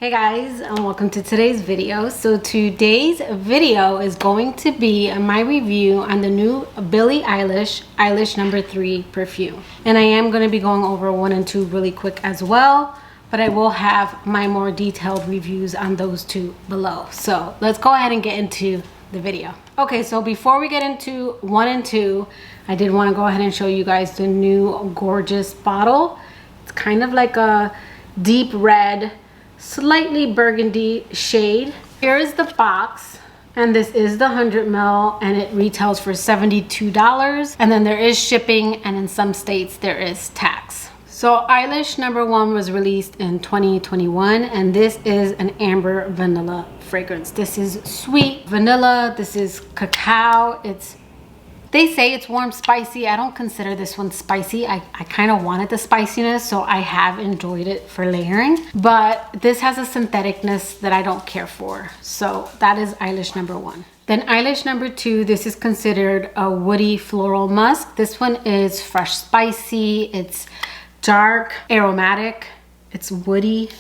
Hey guys, and welcome to today's video. So today's video is going to be my review on the new Billie Eilish No. 3 perfume. And I am going to be going over 1 and 2 really quick as well, but I will have my more detailed reviews on those two below. So let's go ahead and get into the video. Okay, so before we get into 1 and 2, I did want to go ahead and show you guys the new gorgeous bottle. It's kind of like a deep red, slightly burgundy shade. Here is the box, and this is the 100 ml, and it retails for $72, and then there is shipping, and in some states there is tax. So Eilish No. 1 was released in 2021, and this is an amber vanilla fragrance. This is sweet vanilla, this is cacao. They say it's warm spicy. I don't consider this one spicy. I kind of wanted the spiciness, so I have enjoyed it for layering. But this has a syntheticness that I don't care for. So that is Eilish No. 1. Then Eilish No. 2, this is considered a woody floral musk. This one is fresh spicy. It's dark, aromatic. It's woody.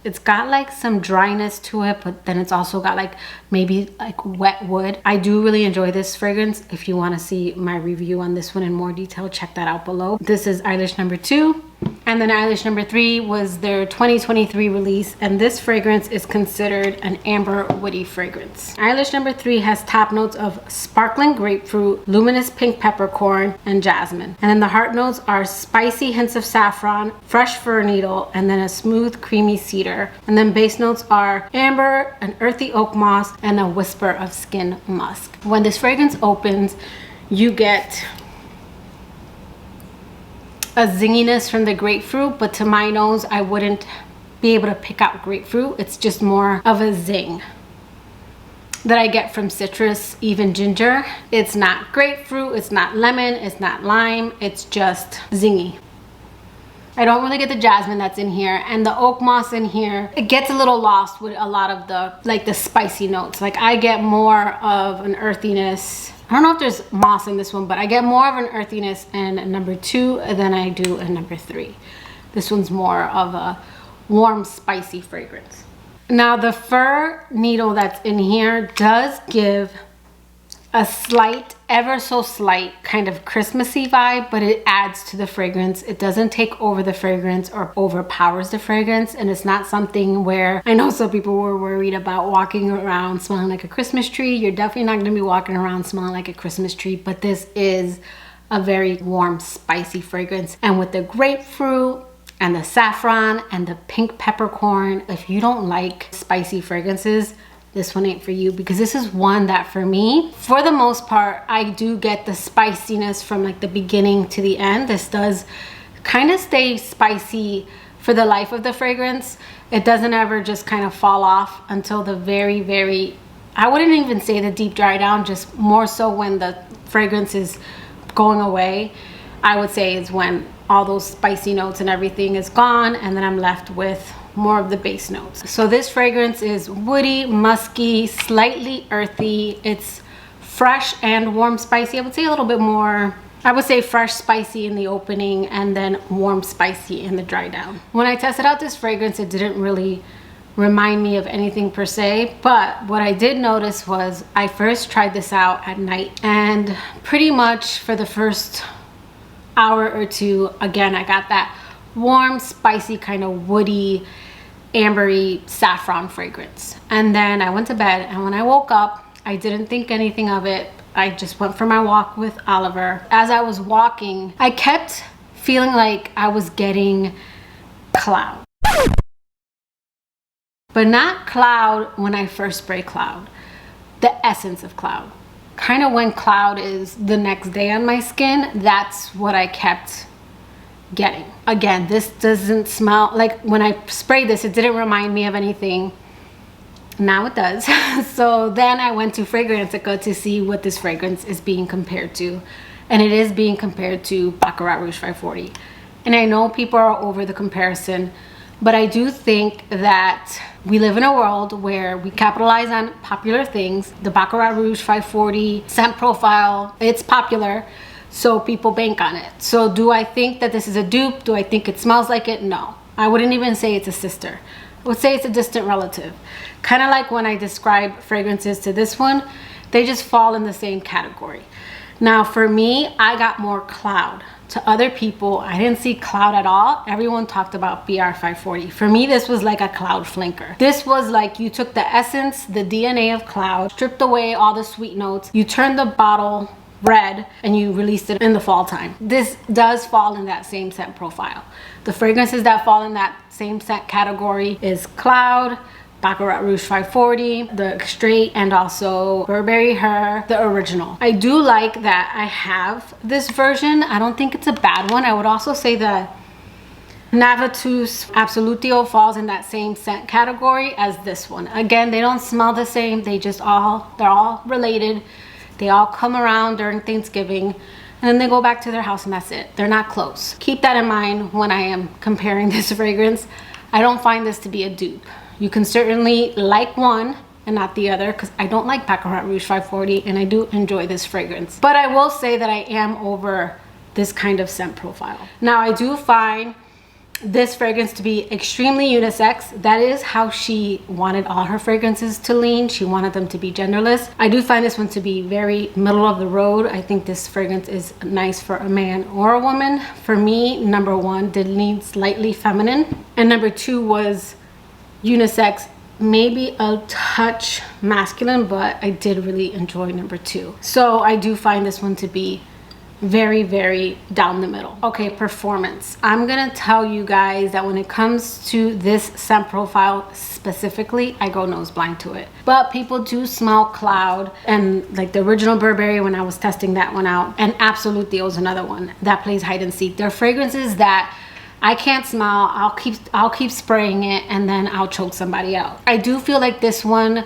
It's got like some dryness to it, but then it's also got like maybe like wet wood. I do really enjoy this fragrance. If you want to see my review on this one in more detail, check that out below. This is Eilish No. 2. And then Eilish No. 3 was their 2023 release, and this fragrance is considered an amber woody fragrance. Eilish No. 3 has top notes of sparkling grapefruit, luminous pink peppercorn, and jasmine. And then the heart notes are spicy hints of saffron, fresh fir needle, and then a smooth creamy cedar. And then base notes are amber, an earthy oak moss, and a whisper of skin musk. When this fragrance opens, you get a zinginess from the grapefruit, but to my nose I wouldn't be able to pick out grapefruit. It's just more of a zing that I get from citrus, even ginger. It's not grapefruit, it's not lemon, it's not lime, it's just zingy. I don't really get the jasmine that's in here, and the oak moss in here, it gets a little lost with a lot of the spicy notes. Like I get more of an earthiness. I don't know if there's moss in this one, but I get more of an earthiness in No. 2 than I do in No. 3. This one's more of a warm, spicy fragrance. Now the fir needle that's in here does give a slight, ever so slight kind of Christmassy vibe, but it adds to the fragrance. It doesn't take over the fragrance or overpowers the fragrance, and it's not something where, I know some people were worried about walking around smelling like a Christmas tree. You're definitely not going to be walking around smelling like a Christmas tree, but this is a very warm, spicy fragrance. And with the grapefruit and the saffron and the pink peppercorn, if you don't like spicy fragrances, this one ain't for you, because this is one that for me, for the most part, I do get the spiciness from like the beginning to the end. This does kind of stay spicy for the life of the fragrance. It doesn't ever just kind of fall off until the very, very, I wouldn't even say the deep dry down, just more so when the fragrance is going away. I would say is when all those spicy notes and everything is gone, and then I'm left with more of the base notes. So this fragrance is woody, musky, slightly earthy. It's fresh and warm spicy. I would say a little bit more, I would say fresh spicy in the opening and then warm spicy in the dry down. When I tested out this fragrance, it didn't really remind me of anything per se, but what I did notice was I first tried this out at night, and pretty much for the first hour or two, again, I got that warm, spicy, kind of woody, ambery saffron fragrance. And then I went to bed, and when I woke up, I didn't think anything of it. I just went for my walk with Oliver. As I was walking, I kept feeling like I was getting cloud. But not cloud when I first spray cloud. The essence of cloud. Kind of when cloud is the next day on my skin, that's what I kept getting. Again, this doesn't smell like, when I sprayed this, it didn't remind me of anything. Now it does. So then I went to Fragrantica to see what this fragrance is being compared to, and it is being compared to Baccarat Rouge 540. And I know people are over the comparison, but I do think that we live in a world where we capitalize on popular things. The Baccarat Rouge 540 scent profile, it's popular. So people bank on it. So do I think that this is a dupe? Do I think it smells like it? No. I wouldn't even say it's a sister. I would say it's a distant relative. Kind of like when I describe fragrances to this one, they just fall in the same category. Now for me, I got more cloud. To other people, I didn't see cloud at all. Everyone talked about BR540. For me, this was like a cloud flanker. This was like you took the essence, the DNA of cloud, stripped away all the sweet notes, you turned the bottle red, and you released it in the fall time. This does fall in that same scent profile. The fragrances that fall in that same scent category is Cloud, Baccarat Rouge 540, the Straight, and also Burberry Her, the original. I do like that I have this version. I don't think it's a bad one. I would also say that Navatus Absolutio falls in that same scent category as this one. Again, they don't smell the same. They're all related. They all come around during Thanksgiving and then they go back to their house and that's it. They're not close. Keep that in mind when I am comparing this fragrance. I don't find this to be a dupe. You can certainly like one and not the other, because I don't like Baccarat Rouge 540 and I do enjoy this fragrance. But I will say that I am over this kind of scent profile. Now I do find this fragrance to be extremely unisex. That is how she wanted all her fragrances to lean. She wanted them to be genderless. I do find this one to be very middle of the road. I think this fragrance is nice for a man or a woman. For me, number one did lean slightly feminine, and number two was unisex, maybe a touch masculine, but I did really enjoy number two. So I do find this one to be very, very down the middle. Okay, performance. I'm gonna tell you guys that when it comes to this scent profile specifically, I go nose blind to it. But people do smell Cloud, and like the original Burberry when I was testing that one out, and Absolutio is another one that plays hide and seek. They're fragrances that I can't smell. I'll keep spraying it and then I'll choke somebody out. I do feel like this one,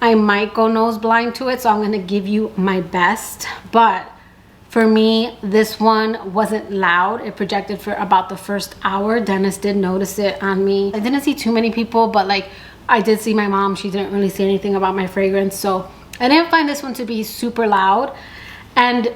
I might go nose blind to it, so I'm gonna give you my best. But for me, this one wasn't loud. It projected for about the first hour. Dennis did notice it on me. I didn't see too many people, but like I did see my mom. She didn't really say anything about my fragrance. So I didn't find this one to be super loud. And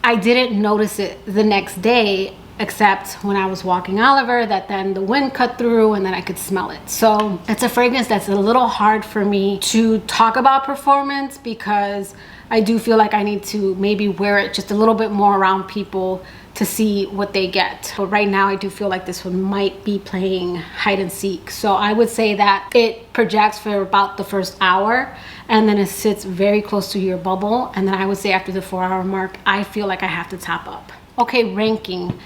I didn't notice it the next day, except when I was walking Oliver, that then the wind cut through and then I could smell it. So it's a fragrance that's a little hard for me to talk about performance, because I do feel like I need to maybe wear it just a little bit more around people to see what they get. But right now I do feel like this one might be playing hide and seek. So I would say that it projects for about the first hour and then it sits very close to your bubble. And then I would say after the 4-hour mark, I feel like I have to top up. Okay, ranking.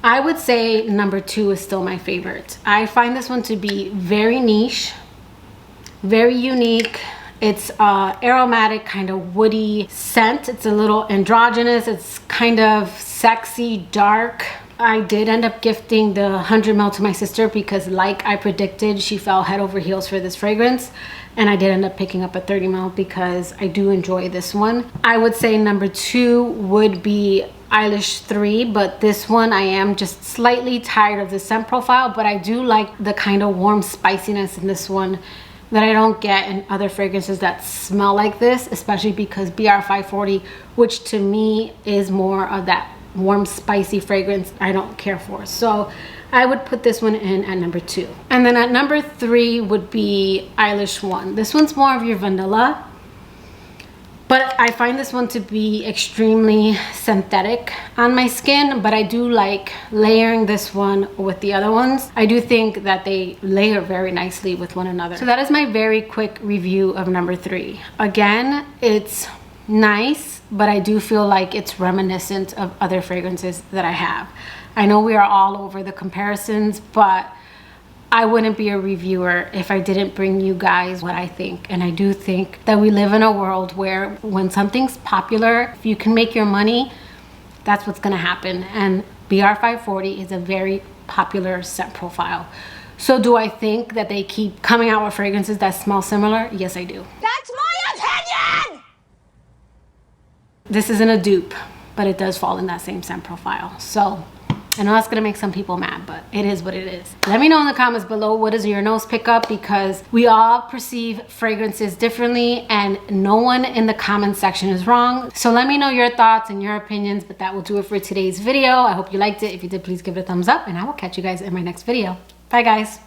I would say number two is still my favorite. I find this one to be very niche, very unique. It's aromatic, kind of woody scent. It's a little androgynous. It's kind of sexy, dark. I did end up gifting the 100 ml to my sister because, like I predicted, she fell head over heels for this fragrance. And I did end up picking up a 30 ml because I do enjoy this one. I would say number two would be Eilish 3, but this one I am just slightly tired of the scent profile, but I do like the kind of warm spiciness in this one that I don't get in other fragrances that smell like this, especially because BR540, which to me is more of that warm spicy fragrance, I don't care for. So I would put this one in at number two. And then at number three would be Eilish 1. This one's more of your vanilla, but I find this one to be extremely synthetic on my skin, but I do like layering this one with the other ones. I do think that they layer very nicely with one another. So that is my very quick review of number three. Again, it's nice, but I do feel like it's reminiscent of other fragrances that I have. I know we are all over the comparisons, but I wouldn't be a reviewer if I didn't bring you guys what I think. And I do think that we live in a world where when something's popular, if you can make your money, that's what's gonna happen. And BR540 is a very popular scent profile. So do I think that they keep coming out with fragrances that smell similar? Yes, I do. That's my opinion! This isn't a dupe, but it does fall in that same scent profile. So I know that's gonna make some people mad, but it is what it is. Let me know in the comments below, what is your nose pickup, because we all perceive fragrances differently and no one in the comment section is wrong. So let me know your thoughts and your opinions, but that will do it for today's video. I hope you liked it. If you did, please give it a thumbs up and I will catch you guys in my next video. Bye guys.